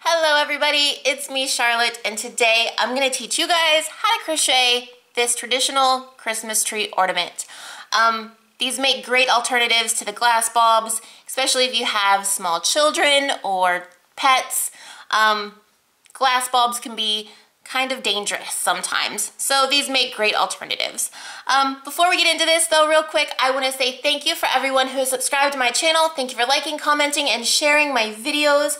Hello everybody, it's me Charlotte, and today I'm going to teach you guys how to crochet this traditional Christmas tree ornament. These make great alternatives to the glass bulbs, especially if you have small children or pets. Glass bulbs can be kind of dangerous sometimes, so these make great alternatives. Before we get into this though, real quick, I want to say thank you for everyone who has subscribed to my channel. Thank you for liking, commenting, and sharing my videos.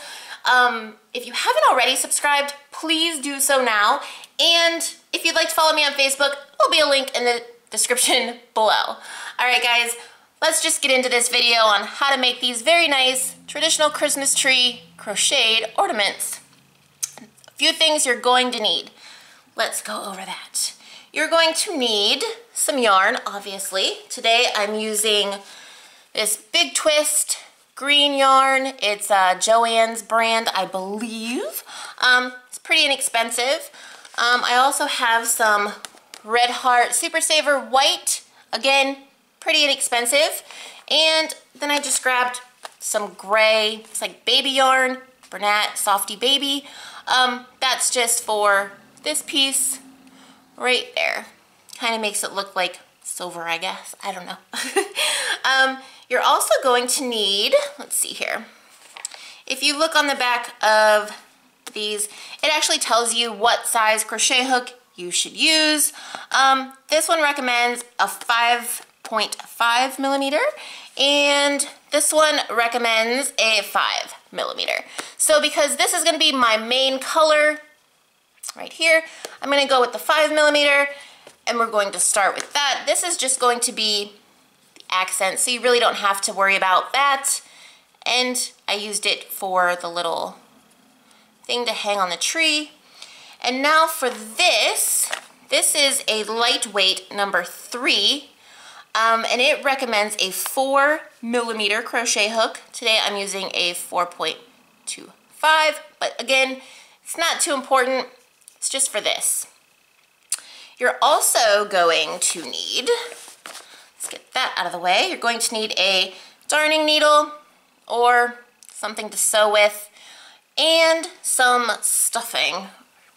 If you haven't already subscribed, please do so now. And if you'd like to follow me on Facebook, there'll be a link in the description below. Alright guys, let's just get into this video on how to make these very nice traditional Christmas tree crocheted ornaments. A few things you're going to need. Let's go over that. You're going to need some yarn, obviously. Today I'm using this Big Twist green yarn. It's Joann's brand, I believe. It's pretty inexpensive. I also have some Red Heart Super Saver white. Again, pretty inexpensive. And then I just grabbed some gray, it's like baby yarn, Bernat Softy Baby. That's just for this piece right there. Kind of makes it look like silver, I guess. I don't know. You're also going to need, let's see here. If you look on the back of these, it actually tells you what size crochet hook you should use. This one recommends a 5.5 millimeter, and this one recommends a 5 millimeter. So because this is going to be my main color right here, I'm going to go with the 5 millimeter, and we're going to start with that. This is just going to be accent, so you really don't have to worry about that. And I used it for the little thing to hang on the tree. And now for this is a lightweight number 3, and it recommends a 4 millimeter crochet hook. Today I'm using a 4.25, but again, it's not too important. It's just for this. You're also going to need, let's get that out of the way. You're going to need a darning needle or something to sew with, and some stuffing,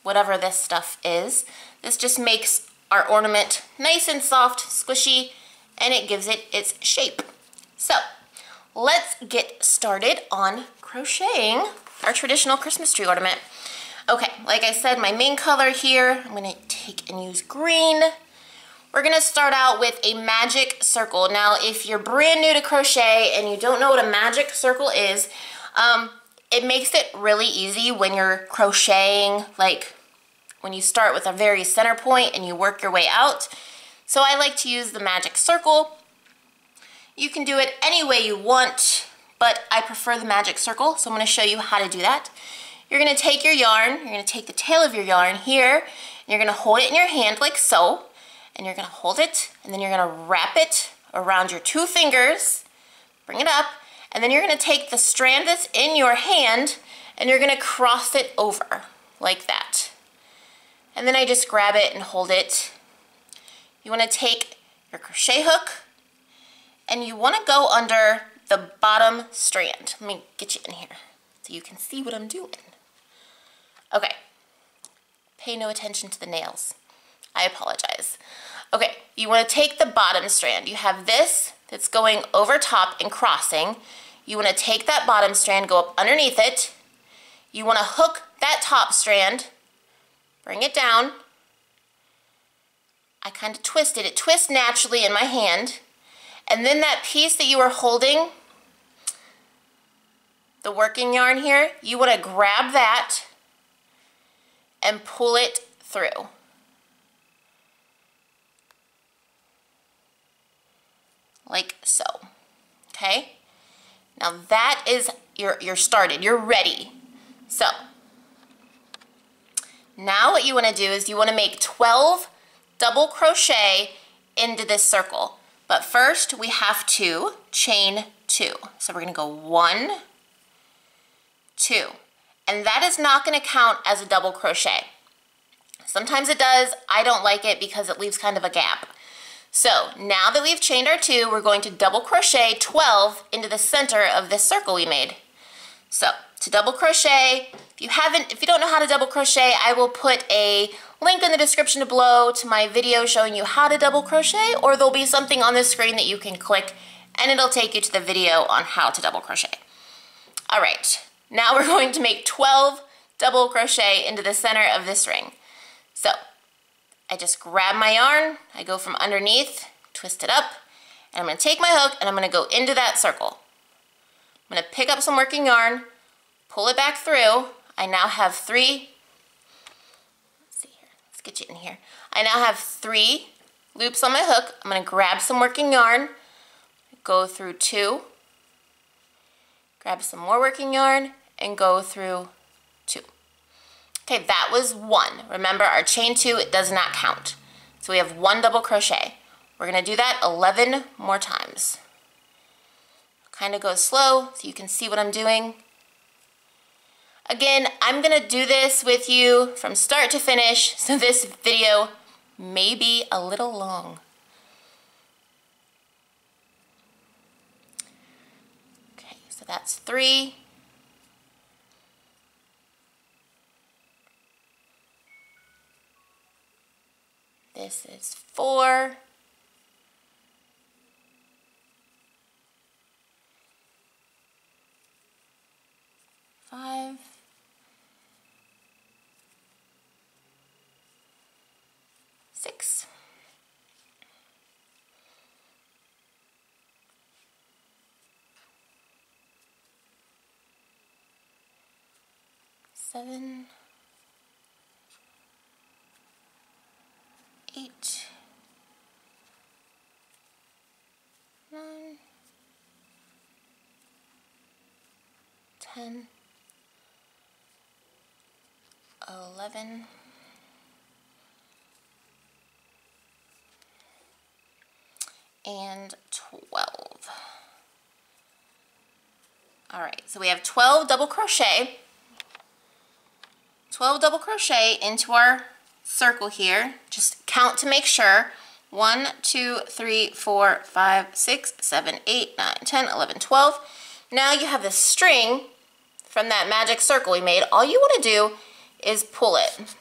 whatever this stuff is. This just makes our ornament nice and soft, squishy, and it gives it its shape. So let's get started on crocheting our traditional Christmas tree ornament. Okay, like I said, my main color here, I'm going to take and use green. We're going to start out with a magic circle. Now, if you're brand new to crochet and you don't know what a magic circle is, it makes it really easy when you're crocheting, like when you start with a very center point and you work your way out. So I like to use the magic circle. You can do it any way you want, but I prefer the magic circle, so I'm going to show you how to do that. You're going to take your yarn, you're going to take the tail of your yarn here, and you're going to hold it in your hand like so. And you're going to hold it, and then you're going to wrap it around your 2 fingers, bring it up, and then you're going to take the strand that's in your hand, and you're going to cross it over, like that. And then I just grab it and hold it. You want to take your crochet hook, and you want to go under the bottom strand. Let me get you in here so you can see what I'm doing. Okay, pay no attention to the nails. I apologize. Okay, you want to take the bottom strand. You have this that's going over top and crossing. You want to take that bottom strand, go up underneath it. You want to hook that top strand, bring it down. I kind of twisted it. It twists naturally in my hand. And then that piece that you were holding, the working yarn here, you want to grab that and pull it through. Like so. Okay? Now that is, you're started, you're ready. So now what you want to do is you want to make 12 double crochet into this circle. But first we have to chain 2. So we're going to go 1, 2. And that is not going to count as a double crochet. Sometimes it does. I don't like it because it leaves kind of a gap. So now that we've chained our 2, we're going to double crochet 12 into the center of this circle we made. So to double crochet If you don't know how to double crochet, I will put a link in the description below to my video showing you how to double crochet, or there'll be something on the screen that you can click and it'll take you to the video on how to double crochet. All right, now we're going to make 12 double crochet into the center of this ring. So I just grab my yarn, I go from underneath, twist it up, and I'm going to take my hook and I'm going to go into that circle. I'm going to pick up some working yarn, pull it back through. I now have 3, let's see here, let's get you in here. I now have 3 loops on my hook. I'm going to grab some working yarn, go through 2, grab some more working yarn, and go through 2. Okay, that was 1. Remember, our chain 2, it does not count. So we have 1 double crochet. We're going to do that 11 more times. Kind of go slow so you can see what I'm doing. Again, I'm going to do this with you from start to finish, so this video may be a little long. Okay, so that's 3. This is 4. 5. 6. 7. 8. 9. 10. 11. And 12. All right, so we have 12 double crochet. 12 double crochet into our circle here. Just count to make sure. 1, 2, 3, 4, 5, 6, 7, 8, 9, 10, 11, 12. Now you have the string from that magic circle we made. All you want to do is pull it.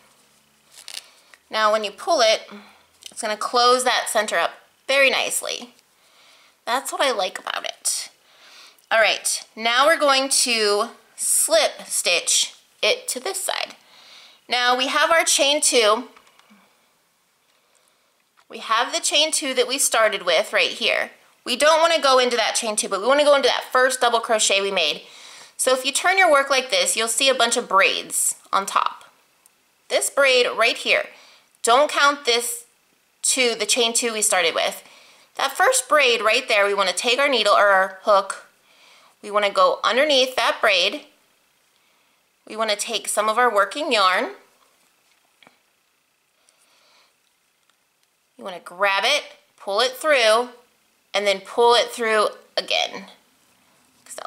Now when you pull it, it's going to close that center up very nicely. That's what I like about it. All right, now we're going to slip stitch it to this side. Now we have our chain 2. We have the chain 2 that we started with right here. We don't want to go into that chain 2, but we want to go into that first double crochet we made. So if you turn your work like this, you'll see a bunch of braids on top. This braid right here, don't count this to the chain 2 we started with. That first braid right there, we want to take our needle or our hook. We want to go underneath that braid. We want to take some of our working yarn. You want to grab it, pull it through, and then pull it through again. So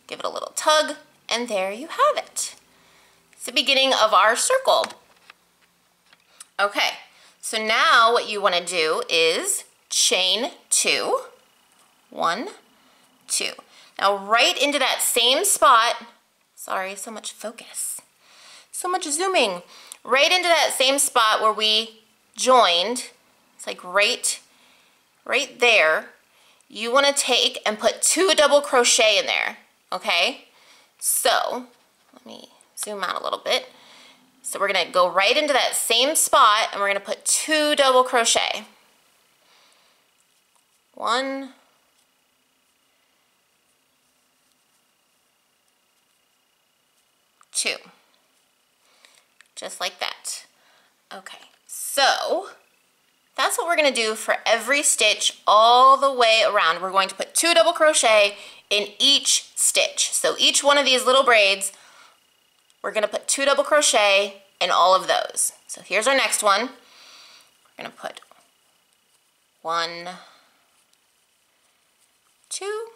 give it a little tug, and there you have it. It's the beginning of our circle. Okay, so now what you want to do is chain 2, 1, 2. Now right into that same spot, sorry, so much focus, so much zooming, right into that same spot where we joined, it's like right there, you want to take and put 2 double crochet in there, okay? So, let me zoom out a little bit. So we're going to go right into that same spot and we're going to put 2 double crochet. 1, 2. Just like that. Okay, so that's what we're going to do for every stitch all the way around. We're going to put 2 double crochet in each stitch. So each one of these little braids, we're going to put 2 double crochet in all of those. So here's our next one. We're going to put 1, 2,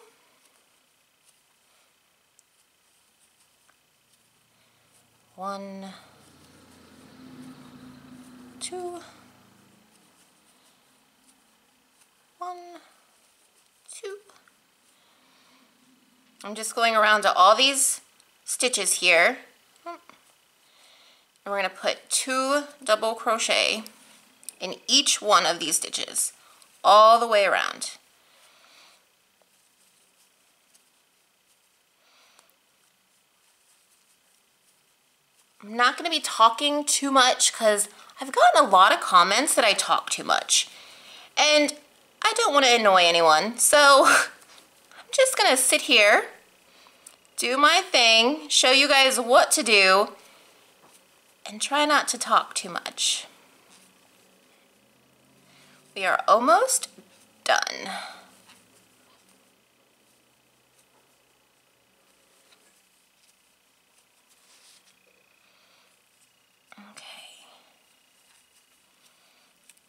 1, 2, 1, 2. I'm just going around to all these stitches here. And we're going to put 2 double crochet in each one of these stitches, all the way around. I'm not going to be talking too much because I've gotten a lot of comments that I talk too much. And I don't want to annoy anyone, so I'm just going to sit here, do my thing, show you guys what to do, and try not to talk too much. We are almost done.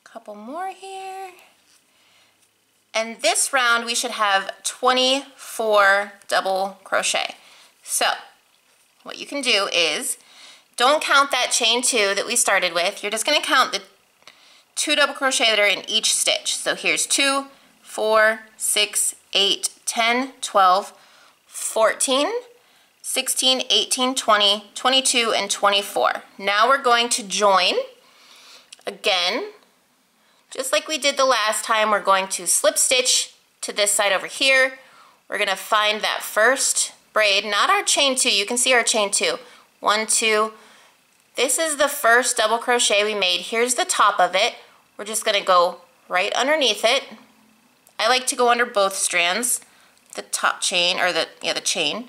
Couple more here. And this round we should have 24 double crochet. So what you can do is, don't count that chain 2 that we started with. You're just going to count the 2 double crochet that are in each stitch. So here's 2, 4, 6, 8, 10, 12, 14, 16, 18, 20, 22, and 24. Now we're going to join again. Just like we did the last time, we're going to slip stitch to this side over here. We're going to find that first braid, not our chain 2. You can see our chain 2. 1, 2. This is the first double crochet we made. Here's the top of it. We're just going to go right underneath it. I like to go under both strands, the top chain, or the chain.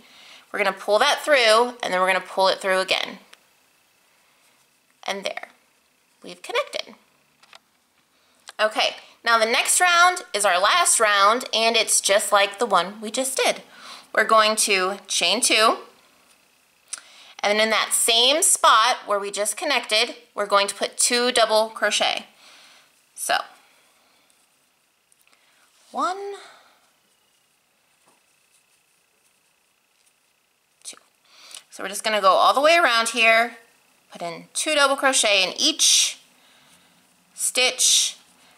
We're going to pull that through, and then we're going to pull it through again. And there. We've connected. Okay, now the next round is our last round, and it's just like the one we just did. We're going to chain 2, and then in that same spot where we just connected, we're going to put 2 double crochet. So, 1, 2. So we're just going to go all the way around here, put in 2 double crochet in each stitch.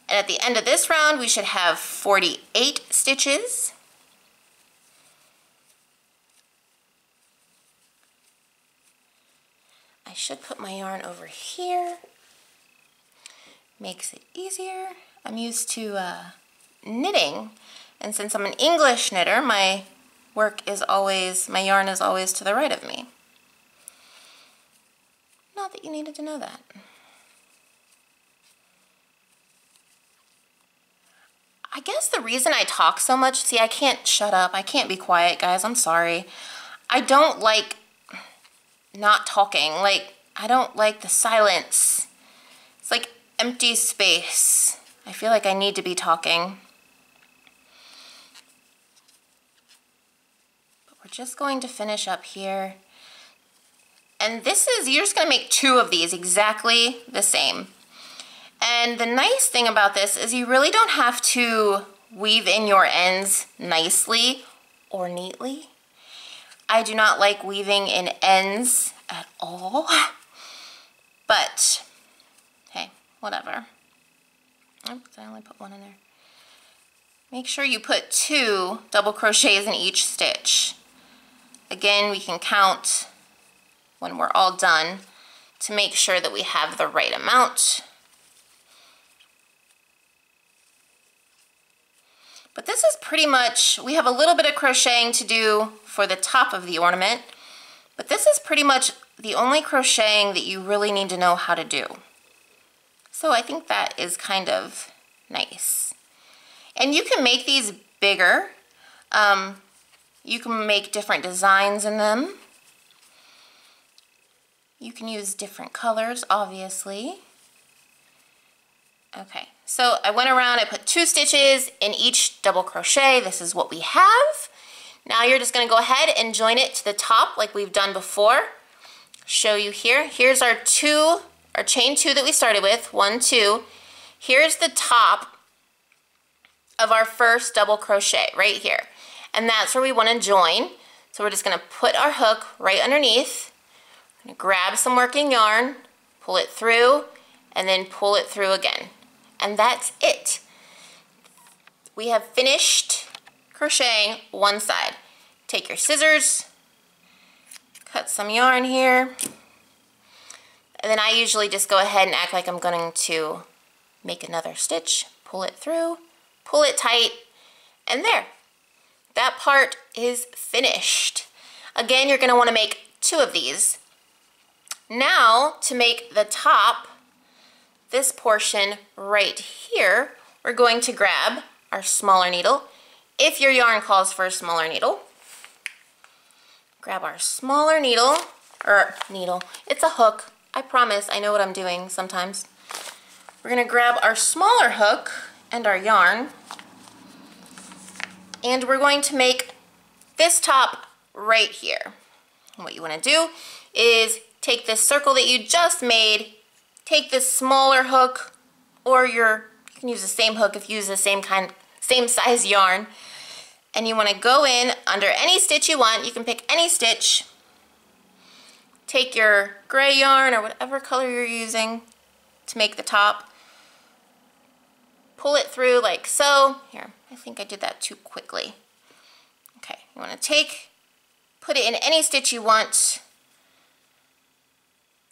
And at the end of this round, we should have 48 stitches. I should put my yarn over here. Makes it easier. I'm used to knitting, and since I'm an English knitter, my yarn is always to the right of me. Not that you needed to know that. I guess the reason I talk so much, see, I can't shut up. I can't be quiet, guys. I'm sorry. I don't like not talking. Like, I don't like the silence. It's like empty space. I feel like I need to be talking. But we're just going to finish up here. And this is, you're just going to make 2 of these exactly the same. And the nice thing about this is you really don't have to weave in your ends nicely or neatly. I do not like weaving in ends at all, but hey, whatever. Oops, I only put 1 in there. Make sure you put 2 double crochets in each stitch. Again, we can count when we're all done to make sure that we have the right amount. But this is pretty much, we have a little bit of crocheting to do for the top of the ornament, but this is pretty much the only crocheting that you really need to know how to do. So I think that is kind of nice. And you can make these bigger. You can make different designs in them. You can use different colors, obviously. Okay, so I went around, I put 2 stitches in each double crochet. This is what we have. Now you're just going to go ahead and join it to the top like we've done before. Show you here. Here's our chain 2 that we started with, 1, 2. Here's the top of our first double crochet right here. And that's where we want to join. So we're just going to put our hook right underneath. I'm going to grab some working yarn, pull it through, and then pull it through again. And that's it. We have finished crocheting one side. Take your scissors, cut some yarn here, And then I usually just go ahead and act like I'm going to make another stitch, pull it through, pull it tight, and there. That part is finished. Again, you're going to want to make 2 of these. Now, to make the top, this portion right here, we're going to grab our smaller needle. If your yarn calls for a smaller needle, grab our smaller needle, it's a hook. I promise, I know what I'm doing sometimes. We're going to grab our smaller hook and our yarn, and we're going to make this top right here. And what you want to do is take this circle that you just made, take this smaller hook, or you can use the same hook if you use the same size yarn, and you want to go in under any stitch you want. You can pick any stitch. Take your gray yarn or whatever color you're using to make the top. Pull it through like so. Here, I think I did that too quickly. Okay, you want to put it in any stitch you want.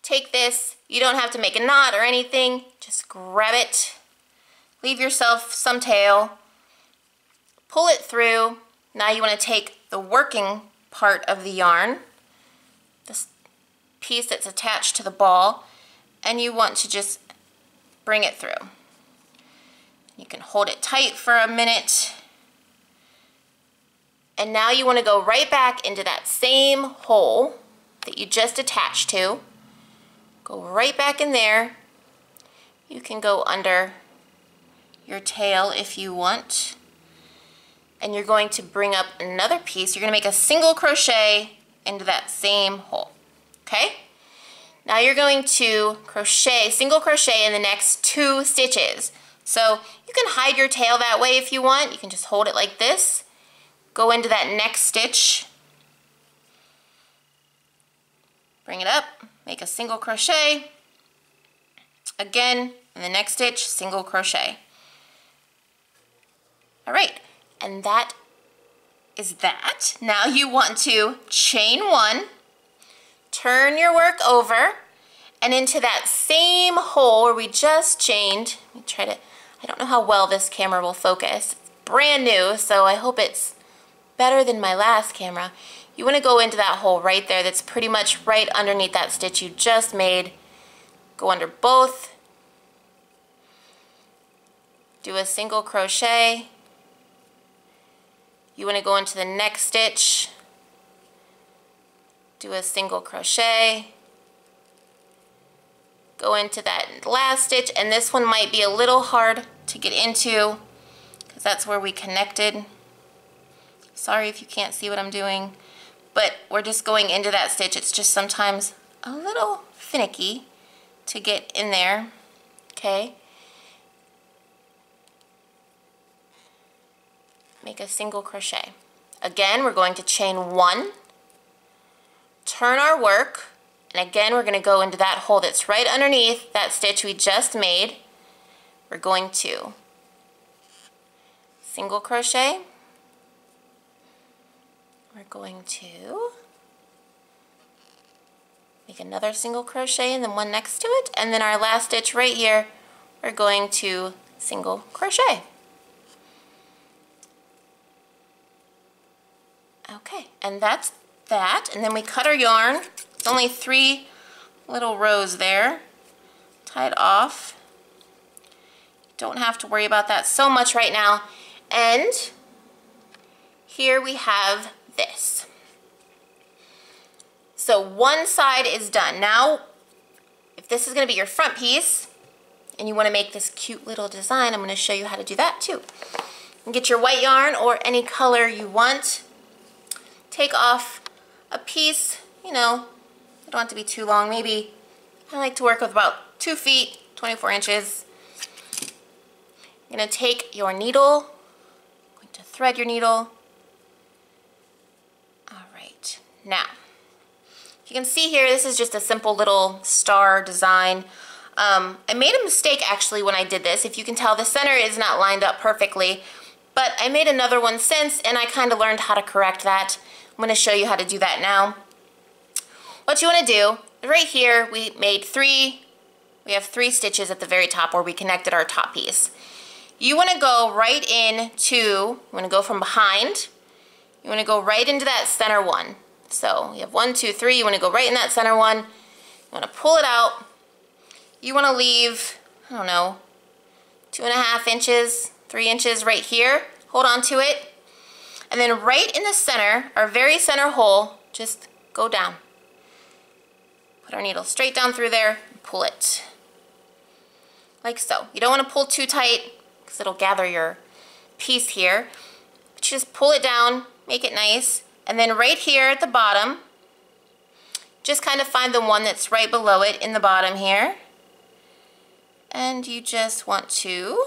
Take this. You don't have to make a knot or anything. Just grab it. Leave yourself some tail. Pull it through. Now you want to take the working part of the yarn, this piece that's attached to the ball, and you want to just bring it through. You can hold it tight for a minute. And now you want to go right back into that same hole that you just attached to. Go right back in there. You can go under your tail if you want. And you're going to bring up another piece. You're going to make a single crochet into that same hole. Okay? Now you're going to single crochet in the next 2 stitches. So you can hide your tail that way if you want. You can just hold it like this. Go into that next stitch. Bring it up, make a single crochet. Again, in the next stitch, single crochet. All right, and that is that. Now you want to chain 1, turn your work over, and into that same hole where we just chained. Let me try to, I don't know how well this camera will focus. It's brand new, so I hope it's better than my last camera. You want to go into that hole right there that's pretty much right underneath that stitch you just made. Go under both. Do a single crochet. You want to go into the next stitch. Do a single crochet. Go into that last stitch, and this one might be a little hard to get into because that's where we connected. Sorry if you can't see what I'm doing, but we're just going into that stitch. It's just sometimes a little finicky to get in there, okay? Make a single crochet. Again, we're going to chain 1, turn our work, and again, we're going to go into that hole that's right underneath that stitch we just made. We're going to single crochet. We're going to make another single crochet and then one next to it, and then our last stitch right here, we're going to single crochet. Okay, and that's that, and then we cut our yarn. It's only 3 little rows there. Tie it off. Don't have to worry about that so much right now. And here we have this. So one side is done. Now, if this is going to be your front piece, and you want to make this cute little design, I'm going to show you how to do that too. You can get your white yarn or any color you want. Take off a piece, you know, it don't have to be too long. Maybe I like to work with about 2 feet, 24 inches. You're going to take your needle, going to thread your needle. All right, now, you can see here, this is just a simple little star design. I made a mistake actually when I did this. If you can tell, the center is not lined up perfectly, but I made another one since, and I kind of learned how to correct that. I'm going to show you how to do that now. What you want to do right here we made we have 3 stitches at the very top where we connected our top piece. You want to go right into, you want to go from behind, you want to go right into that center one. So you have 1, 2, 3, you want to go right in that center one, you want to pull it out, you want to leave, I don't know, 2.5 inches, 3 inches right here, hold on to it, and then right in the center, our very center hole, just go down. Put our needle straight down through there, and pull it. Like so. You don't want to pull too tight because it'll gather your piece here. But you just pull it down, make it nice, and then right here at the bottom, just kind of find the one that's right below it in the bottom here. And you just want to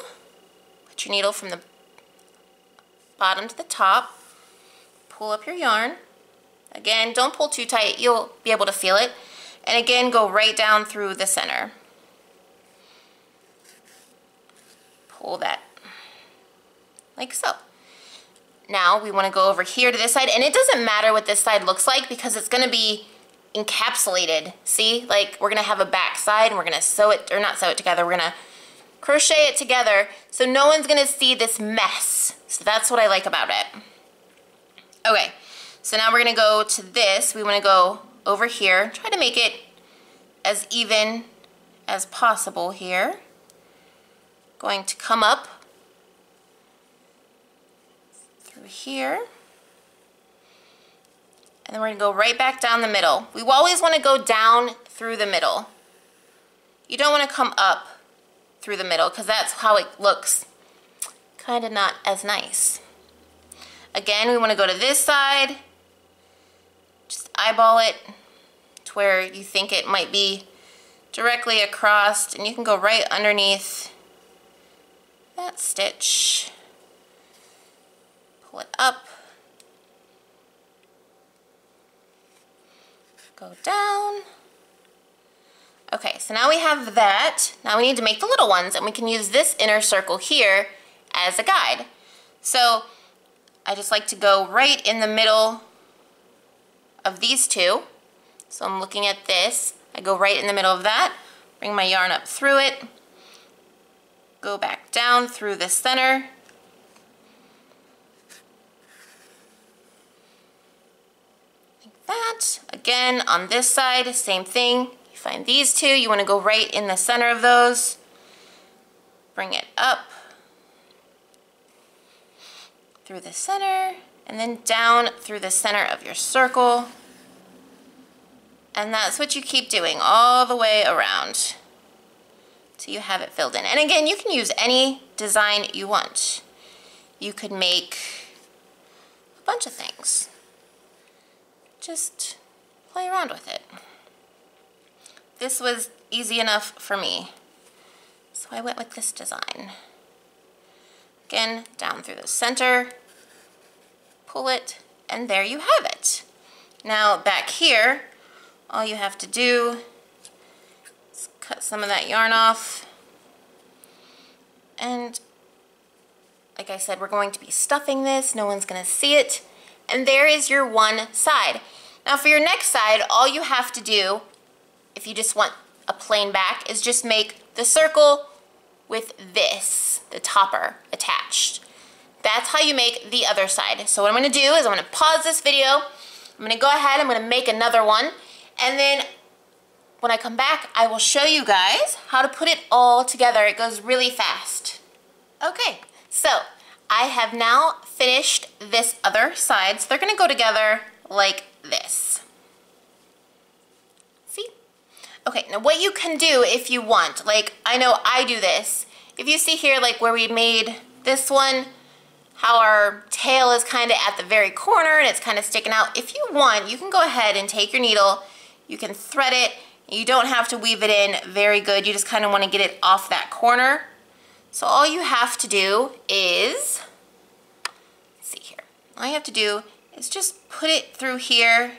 put your needle from the bottom to the top, pull up your yarn. Again, don't pull too tight, you'll be able to feel it. And again, go right down through the center. Pull that, like so. Now we want to go over here to this side, and it doesn't matter what this side looks like because it's going to be encapsulated. See, like we're going to have a back side and we're going to sew it, or not sew it together, we're going to crochet it together so no one's going to see this mess. So that's what I like about it. Okay, so now we're going to go to this. We want to go over here, try to make it as even as possible here. Going to come up through here, and then we're going to go right back down the middle. We always want to go down through the middle. You don't want to come up through the middle because that's how it looks kind of not as nice. Again, we want to go to this side, just eyeball it to where you think it might be directly across, and you can go right underneath that stitch, pull it up, go down. Okay, so now we have that. Now we need to make the little ones, and we can use this inner circle here as a guide. So I just like to go right in the middle of these two. So I'm looking at this. I go right in the middle of that, bring my yarn up through it, go back down through the center, like that. Again, on this side, same thing. You find these two, you want to go right in the center of those, bring it up through the center, and then down through the center of your circle. And that's what you keep doing all the way around till you have it filled in. And again, you can use any design you want. You could make a bunch of things. Just play around with it. This was easy enough for me, so I went with this design. Again, down through the center, pull it, and there you have it. Now back here, all you have to do is cut some of that yarn off, and like I said, we're going to be stuffing this, no one's going to see it, and there is your one side. Now for your next side, all you have to do, if you just want a plain back, is just make the circle with this, the topper, attached. That's how you make the other side. So what I'm going to do is I'm going to pause this video, I'm going to go ahead, I'm going to make another one, and then when I come back, I will show you guys how to put it all together. It goes really fast. Okay, so I have now finished this other side, so they're going to go together like this. See? Okay, now what you can do if you want, like I know I do this, if you see here like where we made this one, how our tail is kind of at the very corner and it's kind of sticking out, if you want, you can go ahead and take your needle, you can thread it, you don't have to weave it in very good, you just kind of want to get it off that corner. So all you have to do is, let's see here, all you have to do is just put it through here.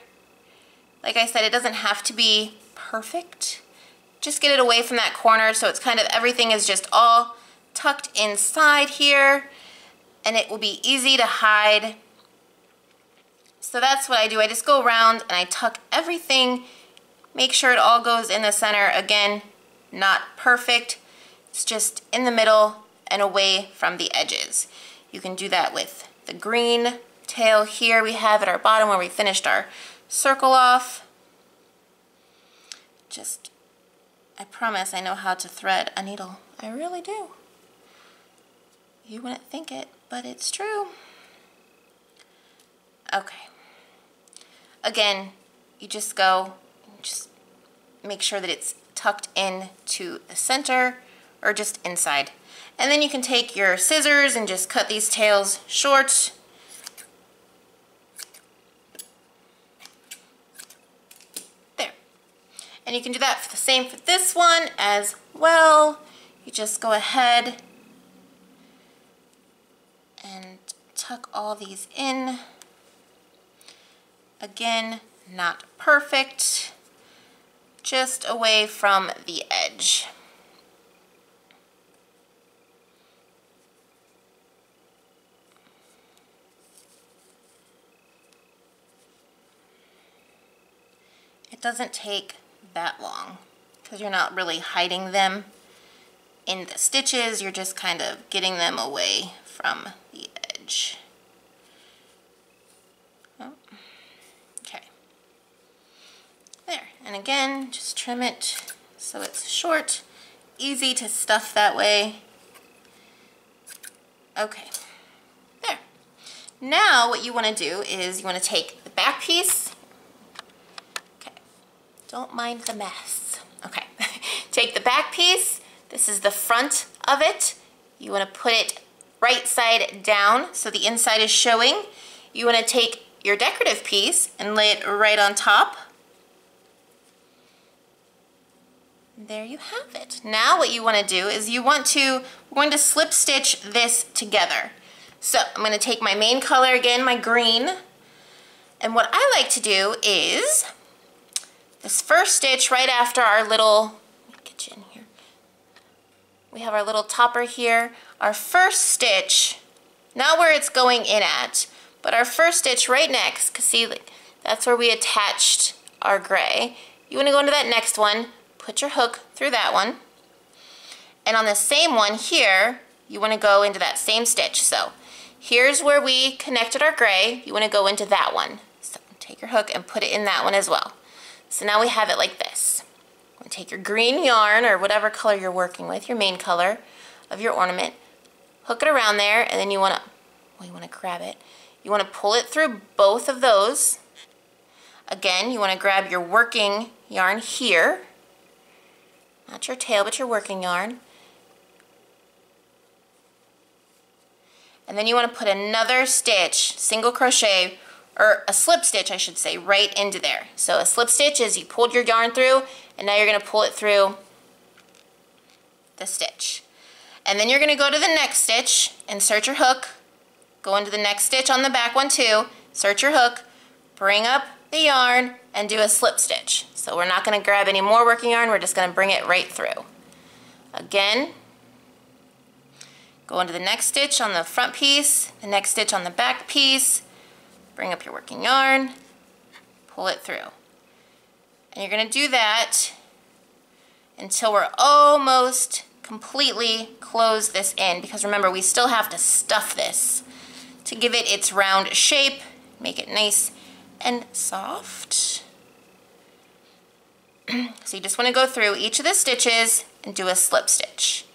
Like I said, it doesn't have to be perfect. Just get it away from that corner so it's kind of, everything is just all tucked inside here and it will be easy to hide. So that's what I do. I just go around and I tuck everything Make sure it all goes in the center. Again, not perfect. It's just in the middle and away from the edges. You can do that with the green tail here we have at our bottom where we finished our circle off. Just, I promise I know how to thread a needle. I really do. You wouldn't think it, but it's true. Okay. Again, you just go, just make sure that it's tucked in to the center or just inside. And then you can take your scissors and just cut these tails short. There. And you can do that for the same for this one as well. You just go ahead and tuck all these in. Again, not perfect, just away from the edge. It doesn't take that long because you're not really hiding them in the stitches, you're just kind of getting them away from the edge. Oh. Okay. There, and again, just trim it so it's short, easy to stuff that way. Okay, there. Now what you want to do is you want to take the back piece. Okay, don't mind the mess. Okay, take the back piece. This is the front of it. You want to put it right side down so the inside is showing. You want to take your decorative piece and lay it right on top. There you have it. Now what you want to do is we're going to slip stitch this together. So I'm going to take my main color again, my green, and what I like to do is this first stitch right after our little, let me get you in here. We have our little topper here. Our first stitch, not where it's going in at, but our first stitch right next, because see, that's where we attached our gray. You want to go into that next one, put your hook through that one, and on the same one here, you want to go into that same stitch. So here's where we connected our gray. You want to go into that one. So take your hook and put it in that one as well. So now we have it like this. Take your green yarn or whatever color you're working with, your main color of your ornament, hook it around there, and then you want to grab it. You want to pull it through both of those. Again, you want to grab your working yarn here, not your tail, but your working yarn. And then you want to put another stitch, single crochet, or a slip stitch I should say, right into there. So a slip stitch is you pulled your yarn through, and now you're going to pull it through the stitch. And then you're going to go to the next stitch, insert your hook, go into the next stitch on the back one too, insert your hook, bring up the yarn, and do a slip stitch. So we're not going to grab any more working yarn, we're just going to bring it right through. Again, go into the next stitch on the front piece, the next stitch on the back piece, bring up your working yarn, pull it through. And you're going to do that until we're almost completely close this in, because remember, we still have to stuff this to give it its round shape, make it nice and soft. So you just want to go through each of the stitches and do a slip stitch.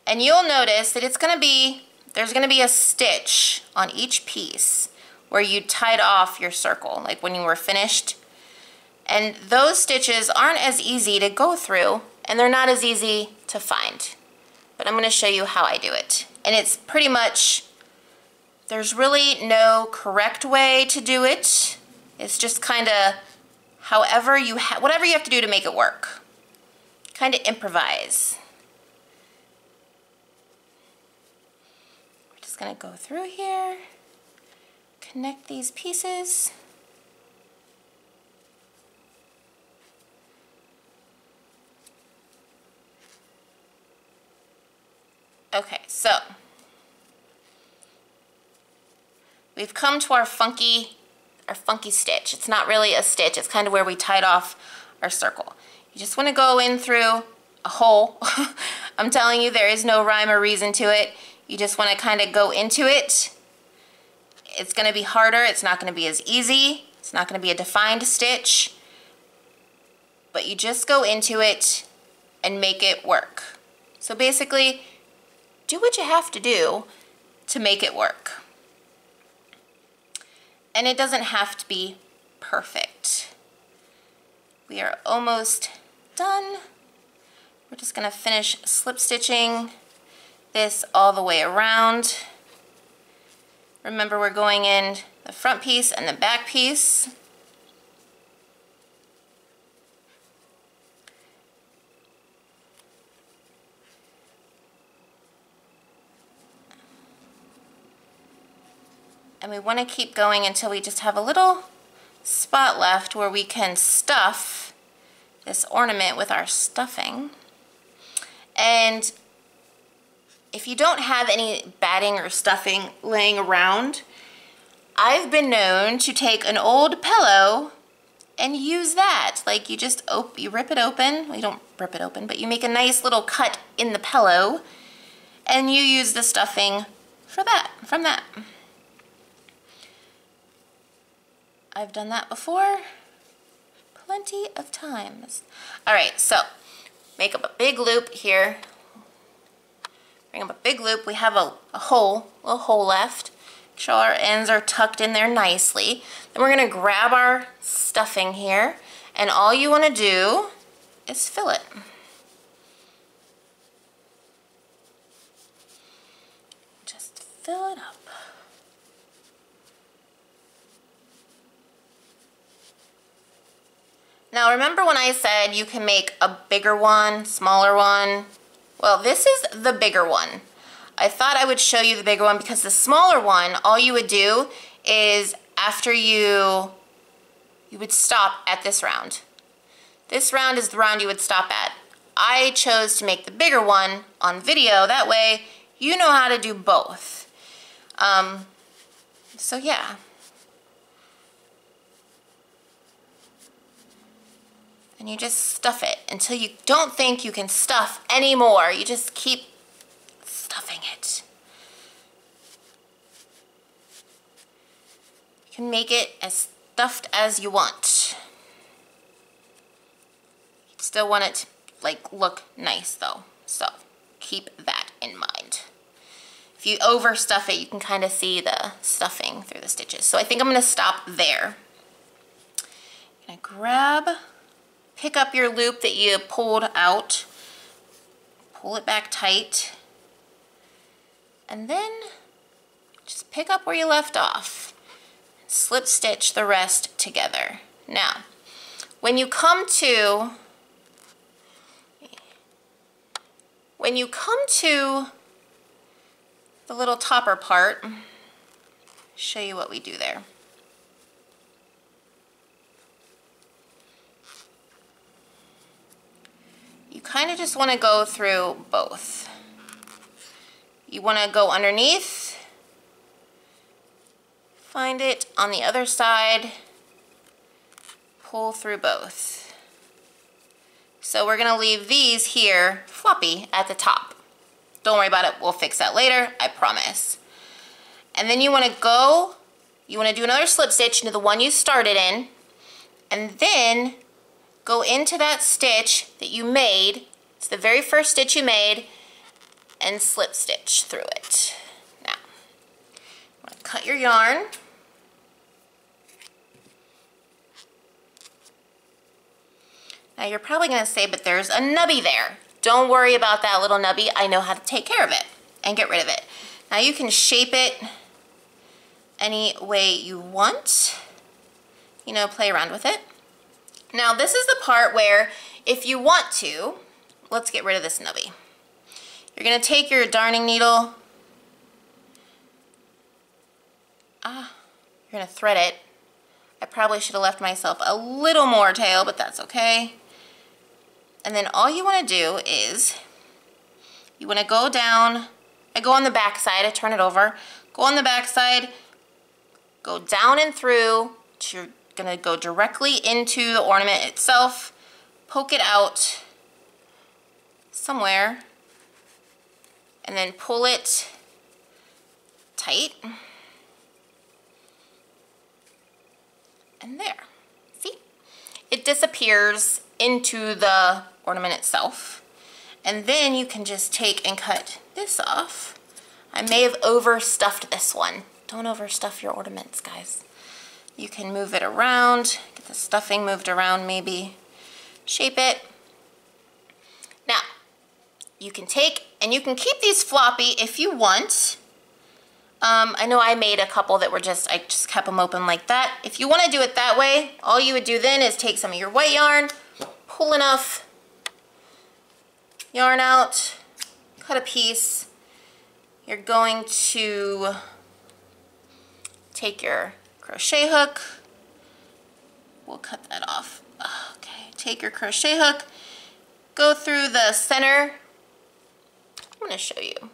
And you'll notice that there's going to be a stitch on each piece where you tied off your circle, like when you were finished. And those stitches aren't as easy to go through, and they're not as easy to find. But I'm going to show you how I do it. And it's pretty much, there's really no correct way to do it. It's just kind of whatever you have to do to make it work. Kind of improvise. We're just going to go through here, connect these pieces. Okay, so we've come to our funky our funky stitch. It's not really a stitch, it's kind of where we tied off our circle. You just want to go in through a hole. I'm telling you, there is no rhyme or reason to it. You just want to kind of go into it. It's going to be harder, it's not going to be as easy, it's not going to be a defined stitch, but you just go into it and make it work. So basically, do what you have to do to make it work. And it doesn't have to be perfect. We are almost done. We're just going to finish slip stitching this all the way around. Remember, we're going in the front piece and the back piece. And we want to keep going until we just have a little spot left where we can stuff this ornament with our stuffing. And if you don't have any batting or stuffing laying around, I've been known to take an old pillow and use that. Like, you just you rip it open. Well, you don't rip it open, but you make a nice little cut in the pillow and you use the stuffing for that, from that. I've done that before plenty of times. All right, so make up a big loop here. Bring up a big loop. We have a little hole left. Make sure our ends are tucked in there nicely. Then we're gonna grab our stuffing here, and all you wanna do is fill it. Just fill it up. Now remember when I said you can make a bigger one, smaller one? Well, this is the bigger one. I thought I would show you the bigger one because the smaller one, all you would do is after you would stop at this round. This round is the round you would stop at. I chose to make the bigger one on video, that way you know how to do both. So yeah. And you just stuff it until you don't think you can stuff anymore. You just keep stuffing it. You can make it as stuffed as you want. You still want it to look nice though, so keep that in mind. If you overstuff it, you can kind of see the stuffing through the stitches. So I think I'm going to stop there. I'm going to pick up your loop that you pulled out, pull it back tight, and then just pick up where you left off. Slip stitch the rest together. Now, when you come to the little topper part, I'll show you what we do there. You kind of just want to go through both. You want to go underneath, find it on the other side, pull through both. So we're going to leave these here floppy at the top. Don't worry about it, we'll fix that later, I promise. And then you want to do another slip stitch into the one you started in, and then go into that stitch that you made, it's the very first stitch you made, and slip stitch through it. Now, I'm going to cut your yarn. Now you're probably going to say, but there's a nubby there. Don't worry about that little nubby, I know how to take care of it and get rid of it. Now you can shape it any way you want, you know, play around with it. Now this is the part where if you want to, let's get rid of this nubby. You're going to take your darning needle, you're going to thread it. I probably should have left myself a little more tail, but that's okay. And then all you want to do is, you want to go down, I go on the back side, I turn it over, go on the back side, go down and through You're gonna go directly into the ornament itself, poke it out somewhere, and then pull it tight. And there, see? It disappears into the ornament itself. And then you can just take and cut this off. I may have overstuffed this one. Don't overstuff your ornaments, guys. You can move it around, get the stuffing moved around maybe, shape it. Now, you can take, and you can keep these floppy if you want. I know I made a couple that were I just kept them open like that. If you want to do it that way, all you would do then is take some of your white yarn, pull enough yarn out, cut a piece. You're going to take your crochet hook. We'll cut that off. Okay, take your crochet hook, go through the center. I'm going to show you.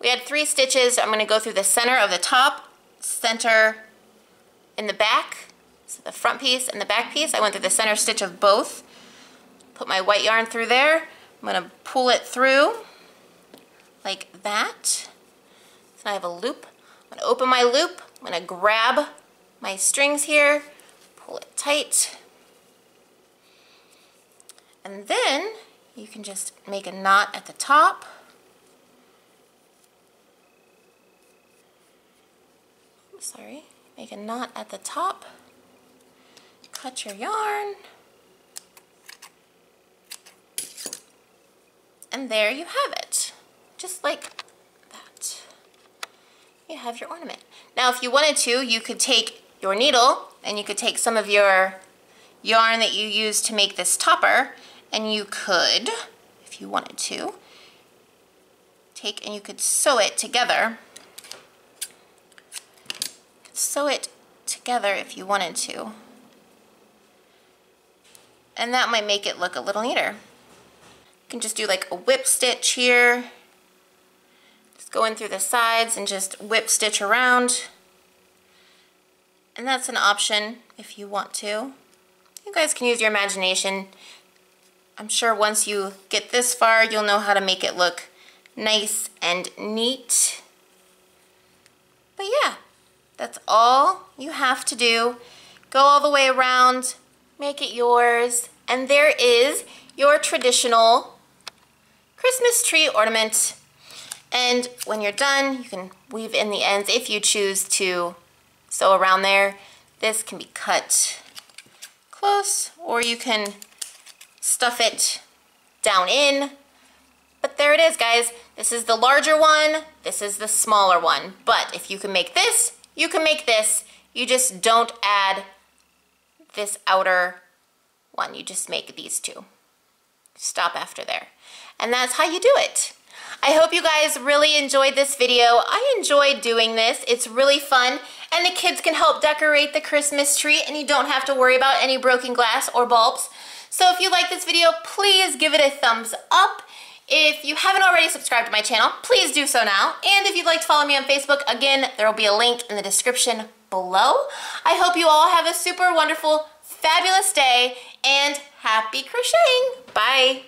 We had 3 stitches. I'm going to go through the center of the top, center in the back, so the front piece and the back piece. I went through the center stitch of both. Put my white yarn through there. I'm going to pull it through like that. So I have a loop. I'm going to open my loop. I'm going to grab my strings here, pull it tight, and then you can just make a knot at the top. Sorry, make a knot at the top, cut your yarn, and there you have it, just like that. You have your ornament. Now if you wanted to, you could take your needle and you could take some of your yarn that you use to make this topper, and you could, if you wanted to, take and you could sew it together. Sew it together if you wanted to. And that might make it look a little neater. You can just do like a whip stitch here. Just go in through the sides and just whip stitch around. And that's an option if you want to. You guys can use your imagination. I'm sure once you get this far, you'll know how to make it look nice and neat. But yeah. That's all you have to do. Go all the way around, make it yours, and there is your traditional Christmas tree ornament. And when you're done, you can weave in the ends if you choose to sew around there. This can be cut close, or you can stuff it down in. But there it is, guys. This is the larger one, this is the smaller one. But if you can make this, you can make this. You just don't add this outer one. You just make these 2. Stop after there. And that's how you do it. I hope you guys really enjoyed this video. I enjoyed doing this. It's really fun. And the kids can help decorate the Christmas tree, and you don't have to worry about any broken glass or bulbs. So if you like this video, please give it a thumbs up. If you haven't already subscribed to my channel, please do so now. And if you'd like to follow me on Facebook, again, there will be a link in the description below. I hope you all have a super wonderful, fabulous day, and happy crocheting. Bye.